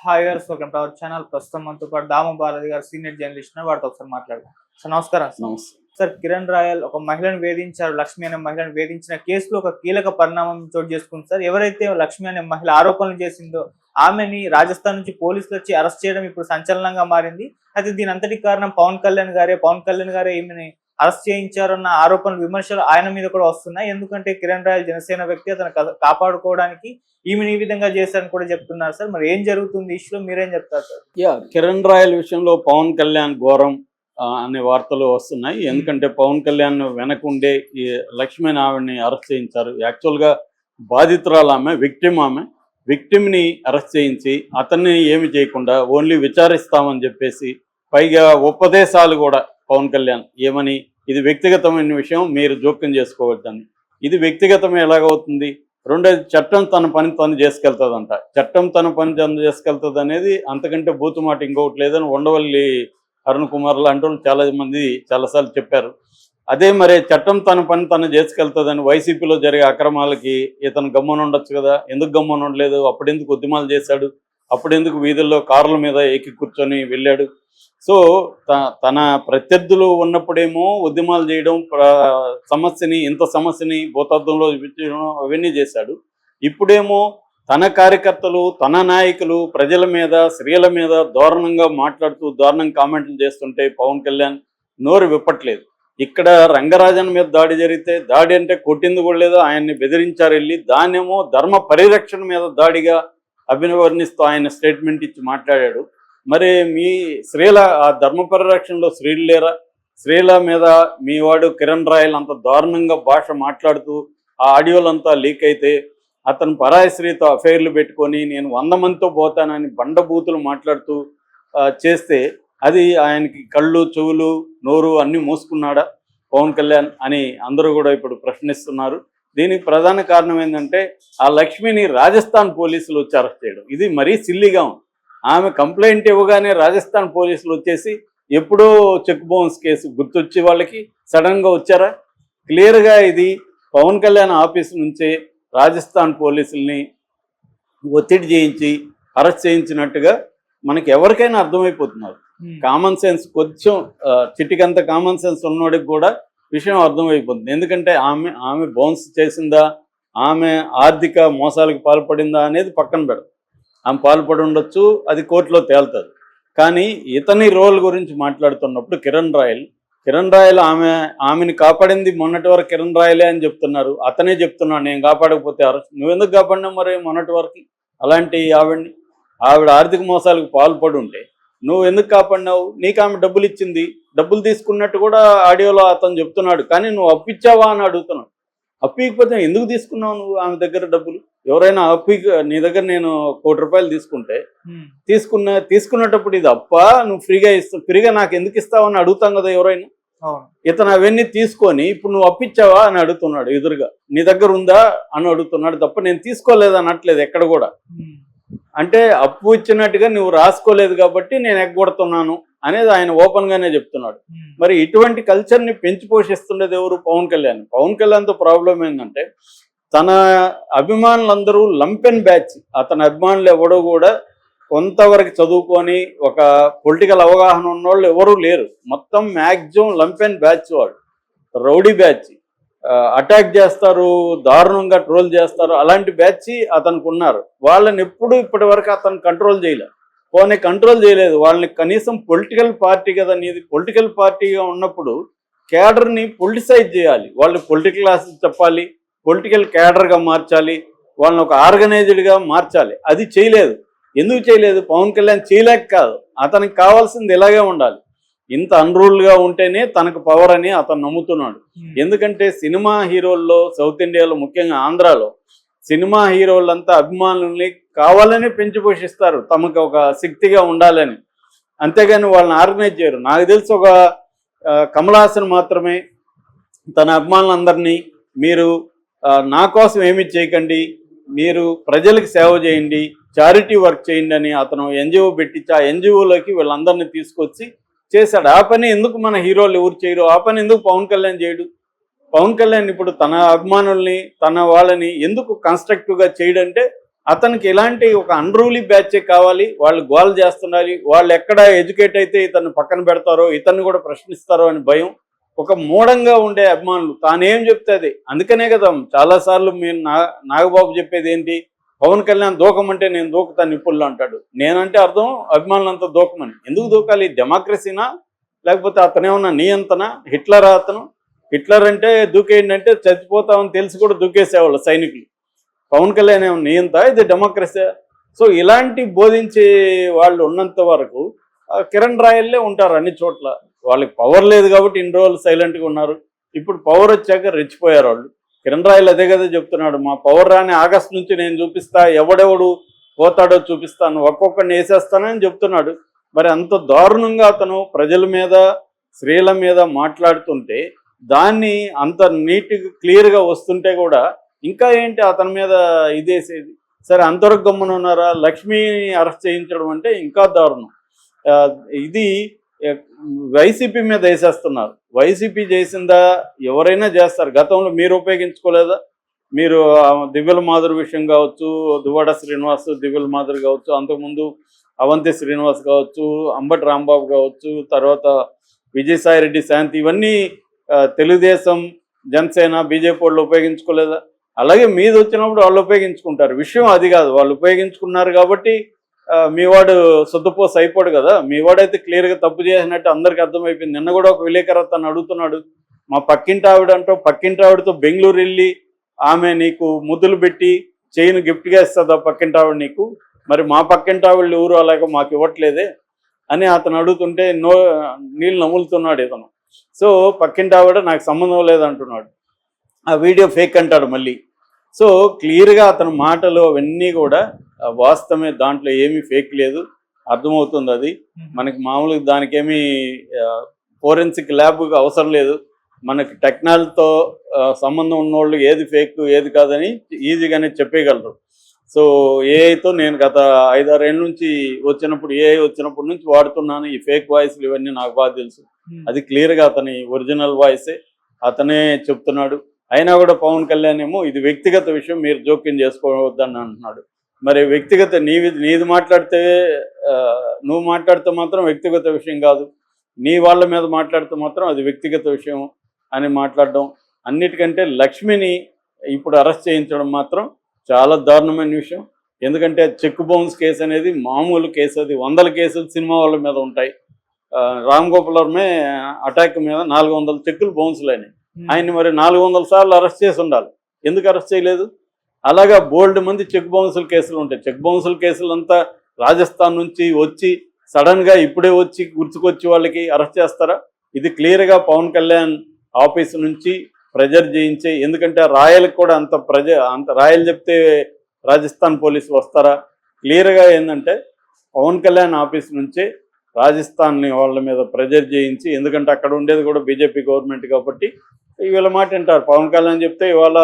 Hi గారు, welcome to our channel. ప్రస్తుతం మనతో పాటు దామ బాలాజీ గారు, సీనియర్ జర్నలిస్ట్, వారితో ఒకసారి మాట్లాడదాం. సార్ నమస్కారం. నమస్తే. సార్, కిరణ్ రాయల్ ఒక మహిళను వేధించారు, లక్ష్మి అనే మహిళను వేధించిన కేసులో ఒక కీలక పరిణామం చోటు చేసుకుంది సార్. ఎవరైతే లక్ష్మి అనే మహిళ ఆరోపణలు చేసిందో ఆమెని రాజస్థాన్ నుంచి పోలీసులు వచ్చి అరెస్ట్ చేయడం ఇప్పుడు సంచలనంగా మారింది. అయితే దీని అంతటి కారణం పవన్ కళ్యాణ్ గారే ఈమెని అరెస్ట్ చేయించారన్న ఆరోపణలు, విమర్శలు ఆయన మీద కూడా వస్తున్నాయి. ఎందుకంటే కిరణ్ రాయల్ జనసేన వ్యక్తి, అతను కాపాడుకోవడానికి ఈమెను ఈ విధంగా చేశారని కూడా చెప్తున్నారు సార్. మరి ఏం జరుగుతుంది ఇష్యూలో, మీరేం చెప్తారు సార్? కిరణ్ రాయల్ విషయంలో పవన్ కళ్యాణ్ ఘోరం అనే వార్తలు వస్తున్నాయి. ఎందుకంటే పవన్ కళ్యాణ్ వెనకుండే ఈ లక్ష్మీ ఆవిడని అరెస్ట్ చేయించారు. యాక్చువల్గా బాధితురాలు ఆమె, విక్టిమ్ని అరెస్ట్ చేయించి అతన్ని ఏమి చేయకుండా ఓన్లీ విచారిస్తామని చెప్పేసి, పైగా ఉపదేశాలు కూడా పవన్ కళ్యాణ్ ఏమని, ఇది వ్యక్తిగతమైన విషయం, మీరు జోక్యం చేసుకోవద్దని. ఇది వ్యక్తిగతమే ఎలాగవుతుంది? రెండోది, చట్టం తన పని తను చేసుకెళ్తుందంట. చట్టం తన పని తను చేసుకెళ్తుంది అనేది అంతకంటే బూతుమాట ఇంకొకటి లేదని ఉండవల్లి అరుణ్ కుమార్ లాంటి వాళ్ళు చాలామంది చాలాసార్లు చెప్పారు. అదే మరి చట్టం తన పని తను చేసుకెళ్తుందని వైసీపీలో జరిగే అక్రమాలకి ఇతను గమ్మున ఉండొచ్చు కదా, ఎందుకు గమ్మున ఉండలేదు? అప్పుడెందుకు ఉద్యమాలు చేశాడు? అప్పుడెందుకు వీధుల్లో కార్ల మీద ఎక్కి కూర్చొని వెళ్ళాడు? సో తన ప్రత్యర్థులు ఉన్నప్పుడేమో ఉద్యమాలు చేయడం, ఇంత సమస్యని భూతత్వంలో చూపించడం, అవన్నీ చేశాడు. ఇప్పుడేమో తన కార్యకర్తలు, తన నాయకులు ప్రజల మీద, స్త్రీల మీద దారుణంగా మాట్లాడుతూ దారుణంగా కామెంట్లు చేస్తుంటే పవన్ కళ్యాణ్ నోరు విప్పట్లేదు. ఇక్కడ రంగరాజన్ మీద దాడి జరిగితే, దాడి అంటే కొట్టింది కూడా లేదు, ఆయన్ని బెదిరించారు వెళ్ళి, దాన్నేమో ధర్మ పరిరక్షణ మీద దాడిగా అభివర్ణిస్తూ ఆయన స్టేట్మెంట్ ఇచ్చి మాట్లాడాడు. మరి మీ స్త్రీల ఆ ధర్మ పరిరక్షణలో స్త్రీలు లేరా? స్త్రీల మీద మీ వాడు కిరణ్ రాయల్ అంత దారుణంగా భాష మాట్లాడుతూ ఆ ఆడియోలంతా లీక్ అయితే, అతను పరాయి స్త్రీతో అఫైర్లు పెట్టుకొని నేను 100 మందితో పోతానని బండబూతులు మాట్లాడుతూ చేస్తే, అది ఆయనకి కళ్ళు, చెవులు, నోరు అన్నీ మూసుకున్నాడా పవన్ కళ్యాణ్ అని అందరూ కూడా ఇప్పుడు ప్రశ్నిస్తున్నారు. దీనికి ప్రధాన కారణం ఏంటంటే, ఆ లక్ష్మిని రాజస్థాన్ పోలీసులు వచ్చి అరెస్ట్ చేయడం. ఇది మరీ సిల్లీగా ఉంది. ఆమె కంప్లైంట్ ఇవ్వగానే రాజస్థాన్ పోలీసులు వచ్చేసి, ఎప్పుడో చెక్ బౌన్స్ కేసు గుర్తొచ్చి వాళ్ళకి సడన్గా వచ్చారా? క్లియర్గా ఇది పవన్ కళ్యాణ్ ఆఫీస్ నుంచే రాజస్థాన్ పోలీసుల్ని ఒత్తిడి చేయించి అరెస్ట్ చేయించినట్టుగా మనకి ఎవరికైనా అర్థమైపోతున్నారు. కామన్ సెన్స్, కొంచెం చిటికంత కామన్ సెన్స్ ఉన్నోడికి కూడా విషయం అర్థమైపోతుంది. ఎందుకంటే ఆమె బౌన్స్ చేసిందా, ఆమె ఆర్థిక మోసాలకు పాల్పడిందా అనేది పక్కన పెడతాం. ఆమె పాల్పడి ఉండొచ్చు, అది కోర్టులో తేలుతుంది. కానీ ఇతని రోల్ గురించి మాట్లాడుతున్నప్పుడు కిరణ్ రాయల్ ఆమెని కాపాడింది మొన్నటి వరకు కిరణ్ రాయలే అని చెప్తున్నారు. అతనే చెప్తున్నాడు, నేను కాపాడకపోతే అరెస్ట్. నువ్వెందుకు కాపాడినావు మరి మొన్నటి వరకు? అలాంటి ఆవిడ ఆర్థిక మోసాలకు పాల్పడి ఉంటే నువ్వు ఎందుకు కాపాడినావు? నీకు ఆమె డబ్బులు ఇచ్చింది, డబ్బులు తీసుకున్నట్టు కూడా ఆడియోలో అతను చెప్తున్నాడు. కానీ నువ్వు అప్పిచ్చావా అని అడుగుతున్నాడు. అప్పికపోతే ఎందుకు తీసుకున్నావు నువ్వు ఆమె దగ్గర డబ్బులు? ఎవరైనా నీ దగ్గర నేను ₹1 కోటి తీసుకుంటే తీసుకున్నప్పుడు ఇది అప్ప, నువ్వు ఫ్రీగా నాకు ఎందుకు ఇస్తావు అని అడుగుతాం కదా ఎవరైనా. ఇతను అవన్నీ తీసుకొని ఇప్పుడు నువ్వు అప్పిచ్చావా అని అడుగుతున్నాడు ఎదురుగా. నీ దగ్గర ఉందా అని అడుగుతున్నాడు తప్ప నేను తీసుకోలేదు అనట్లేదు ఎక్కడ కూడా. అంటే అప్పు ఇచ్చినట్టుగా నువ్వు రాసుకోలేదు కాబట్టి నేను ఎగ్గొడుతున్నాను అనేది ఆయన ఓపెన్ గానే చెప్తున్నాడు. మరి ఇటువంటి కల్చర్ని పెంచి పోషిస్తున్నది ఎవరు? పవన్ కళ్యాణ్తో ప్రాబ్లం ఏంటంటే, తన అభిమానులందరూ లంపెన్ బ్యాచ్. అతని అభిమానులు ఎవడో కూడా కొంతవరకు చదువుకొని ఒక పొలిటికల్ అవగాహన ఉన్నోళ్ళు ఎవరూ లేరు. మొత్తం మ్యాక్సిమం లంపెన్ బ్యాచ్, వాడు రౌడీ బ్యాచ్. అటాక్ చేస్తారు, దారుణంగా ట్రోల్ చేస్తారు, అలాంటి బ్యాచ్ అతనికి ఉన్నారు. వాళ్ళని ఎప్పుడు ఇప్పటి వరకు అతను కంట్రోల్ చేయలేదు. వాళ్ళని కనీసం పొలిటికల్ పార్టీ కదా నీది, పొలిటికల్ పార్టీగా ఉన్నప్పుడు క్యాడర్ని పొలిటిసైజ్ చేయాలి, వాళ్ళని పొలిటికల్ క్లాసెస్ చెప్పాలి, పొలిటికల్ క్యాడర్గా మార్చాలి, వాళ్ళని ఒక ఆర్గనైజ్డ్గా మార్చాలి. అది చేయలేదు. ఎందుకు చేయలేదు? పవన్ కళ్యాణ్ చేయలేక కాదు, అతనికి కావాల్సింది ఇలాగే ఉండాలి. ఇంత అన్రూల్గా ఉంటేనే తనకు పవర్ అని అతను నమ్ముతున్నాడు. ఎందుకంటే సినిమా హీరోల్లో, సౌత్ ఇండియాలో ముఖ్యంగా ఆంధ్రాలో సినిమా హీరోలంతా అభిమానుల్ని కావాలని పెంచి పోషిస్తారు, తమకు ఒక శక్తిగా ఉండాలని. అంతేగాని వాళ్ళని ఆర్గనైజ్ చేయరు. నాకు తెలిసి ఒక కమల్ హాసన్ మాత్రమే తన అభిమానులందరినీ, మీరు నా కోసం ఏమీ చేయకండి, మీరు ప్రజలకు సేవ చేయండి, చారిటీ వర్క్ చేయండి అని అతను ఎన్జిఓ పెట్టించి ఆ ఎన్జిఓలోకి వీళ్ళందరినీ తీసుకొచ్చి చేశాడు. ఆ పని ఎందుకు మన హీరోలు ఎవరు చేయరు? ఆ పని ఎందుకు పవన్ కళ్యాణ్ చేయడు? పవన్ కళ్యాణ్ ఇప్పుడు తన అభిమానుల్ని, తన వాళ్ళని ఎందుకు కన్స్ట్రక్టివ్గా చేయడంటే, అతనికి ఇలాంటి ఒక అన్రూలీ బ్యాచే కావాలి, వాళ్ళు గోల్ చేస్తున్నారు, వాళ్ళు ఎక్కడ ఎడ్యుకేట్ అయితే ఇతన్ని పక్కన పెడతారో, ఇతన్ని కూడా ప్రశ్నిస్తారో అని భయం, ఒక మూఢంగా ఉండే అభిమానులు తానేం చెప్తే అది. అందుకనే కదా చాలాసార్లు మీరు నాగబాబు చెప్పేది ఏంటి, పవన్ కళ్యాణ్ దూకమంటే నేను దూకుతాను నిప్పుల్లో అంటాడు. నేనంటే అర్థం అభిమానులంతా దూకమని. ఎందుకు దూకాలి? డెమోక్రసీనా, లేకపోతే అతనేమన్నా నియంత్రణ? హిట్లర్ అతను? హిట్లర్ అంటే దూకేయండి చచ్చిపోతామని తెలిసి కూడా దూకేసేవాళ్ళు సైనికులు. పవన్ కళ్యాణ్ ఏమన్నా నియంత? ఇది డెమోక్రసీ. సో ఇలాంటి బోధించే వాళ్ళు ఉన్నంత వరకు కిరణ్ రాయల్లే ఉంటారు అన్ని చోట్ల. వాళ్ళకి పవర్ లేదు కాబట్టి ఇన్ని రోజులు సైలెంట్గా ఉన్నారు. ఇప్పుడు పవర్ వచ్చాక రెచ్చిపోయారు వాళ్ళు. కిరణ్ రాయల్ అదే కదా చెప్తున్నాడు, మా పవర్ రాని ఆగస్టు నుంచి నేను చూపిస్తా, ఎవడెవడు పోతాడో చూపిస్తాను, ఒక్కొక్కడిని వేసేస్తానని చెప్తున్నాడు. మరి అంత దారుణంగా అతను ప్రజల మీద, స్త్రీల మీద మాట్లాడుతుంటే, దాన్ని అంత నీట్గా క్లియర్గా వస్తుంటే కూడా ఇంకా ఏంటి అతని మీద ఇదేసేది? సరే అంతవరకు గమ్మున ఉన్నారా? లక్ష్మిని అరెస్ట్ చేయించడం అంటే ఇంకా దారుణం. ఇది వైసీపీ మీద వేసేస్తున్నారు. వైసీపీ చేసిందా? ఎవరైనా చేస్తారు. గతంలో మీరు ఉపయోగించుకోలేదా? మీరు దివ్యల మాధురి విషయం కావచ్చు, దువ్వాడ శ్రీనివాస్ దివ్యల మాధురి కావచ్చు, అంతకుముందు అవంతి శ్రీనివాస్ కావచ్చు, అంబటి రాంబాబు కావచ్చు, తర్వాత విజయసాయిరెడ్డి, శాంతి, ఇవన్నీ తెలుగుదేశం, జనసేన, బీజేపీ వాళ్ళు ఉపయోగించుకోలేదా? అలాగే మీద వచ్చినప్పుడు వాళ్ళు ఉపయోగించుకుంటారు. విషయం అది కాదు. వాళ్ళు ఉపయోగించుకున్నారు కాబట్టి మీవాడు శుద్ధపోస అయిపోడు కదా. మీవాడైతే క్లియర్గా తప్పు చేసినట్టు అందరికీ అర్థమైపోయింది. నిన్న కూడా ఒక విలేకరు తను అడుగుతున్నాడు, మా పక్కింటి ఆవిడ అంటూ పక్కింటి ఆవిడతో బెంగళూరు వెళ్ళి ఆమె నీకు ముద్దులు పెట్టి చైన్ గిఫ్ట్గా ఇస్తుందా పక్కింటి ఆవిడ నీకు? మరి మా పక్కింటి ఆవిడ ఊరు అలాగే మాకు ఇవ్వట్లేదే అని అతను అడుగుతుంటే నీళ్ళు నములుతున్నాడు ఇతను. సో పక్కింటి ఆవిడ నాకు సంబంధం లేదంటున్నాడు. ఆ వీడియో ఫేక్ అంటాడు మళ్ళీ. సో క్లియర్గా అతని మాటలు అవన్నీ కూడా వాస్తవమే, దాంట్లో ఏమీ ఫేక్ లేదు, అర్థమవుతుంది. అది మనకి మామూలుగా దానికేమీ ఫోరెన్సిక్ ల్యాబ్ అవసరం లేదు. మనకి టెక్నాలజీతో సంబంధం ఉన్నోళ్ళు ఏది ఫేక్ ఏది కాదని ఈజీగానే చెప్పేయగలరు. సో ఏఐతో నేను గత 5-6 ఏళ్ళ నుంచి ఏఐ వచ్చినప్పటి నుంచి వాడుతున్నాను. ఈ ఫేక్ వాయిస్లు ఇవన్నీ నాకు బాగా తెలుసు. అది క్లియర్గా అతని ఒరిజినల్ వాయిసే, అతనే చెప్తున్నాడు. అయినా కూడా పవన్ కళ్యాణ్ ఏమో ఇది వ్యక్తిగత విషయం, మీరు జోక్యం చేసుకోవద్దని అంటున్నాడు. మరి వ్యక్తిగత నీది మాట్లాడితే, నువ్వు మాట్లాడితే మాత్రం వ్యక్తిగత విషయం కాదు, నీ వాళ్ళ మీద మాట్లాడితే మాత్రం అది వ్యక్తిగత విషయం అని మాట్లాడడం. అన్నిటికంటే లక్ష్మిని ఇప్పుడు అరెస్ట్ చేయించడం మాత్రం చాలా దారుణమైన విషయం. ఎందుకంటే చెక్ బౌన్స్ కేసు అనేది మామూలు కేసు, అది 100 కేసులు సినిమా వాళ్ళ మీద ఉంటాయి. రామ్ గోపాల్ వర్మే అటాక్ మీద 400 చెక్కులు బౌన్స్లు అయినాయి. ఆయన్ని మరి 400 సార్లు అరెస్ట్ చేసి ఉండాలి, ఎందుకు అరెస్ట్ చేయలేదు? అలాగా బోల్డ్ మంది చెక్ బౌన్సుల కేసులు ఉంటాయి. చెక్ బౌన్సుల కేసులు అంతా రాజస్థాన్ నుంచి వచ్చి సడన్గా ఇప్పుడే వచ్చి గుర్తుకొచ్చి వాళ్ళకి అరెస్ట్ చేస్తారా? ఇది క్లియర్గా పవన్ కళ్యాణ్ ఆఫీసు నుంచి ప్రెజర్ చేయించే. ఎందుకంటే రాయలకు కూడా అంత రాయలు చెప్తే రాజస్థాన్ పోలీసులు వస్తారా? క్లియర్గా ఏంటంటే పవన్ కళ్యాణ్ ఆఫీస్ నుంచే రాజస్థాన్ వాళ్ళ మీద ప్రెజర్ చేయించి, ఎందుకంటే అక్కడ ఉండేది కూడా బీజేపీ గవర్నమెంట్ కాబట్టి వీళ్ళ మాట వింటారు. పవన్ కళ్యాణ్ చెప్తే ఇవాళ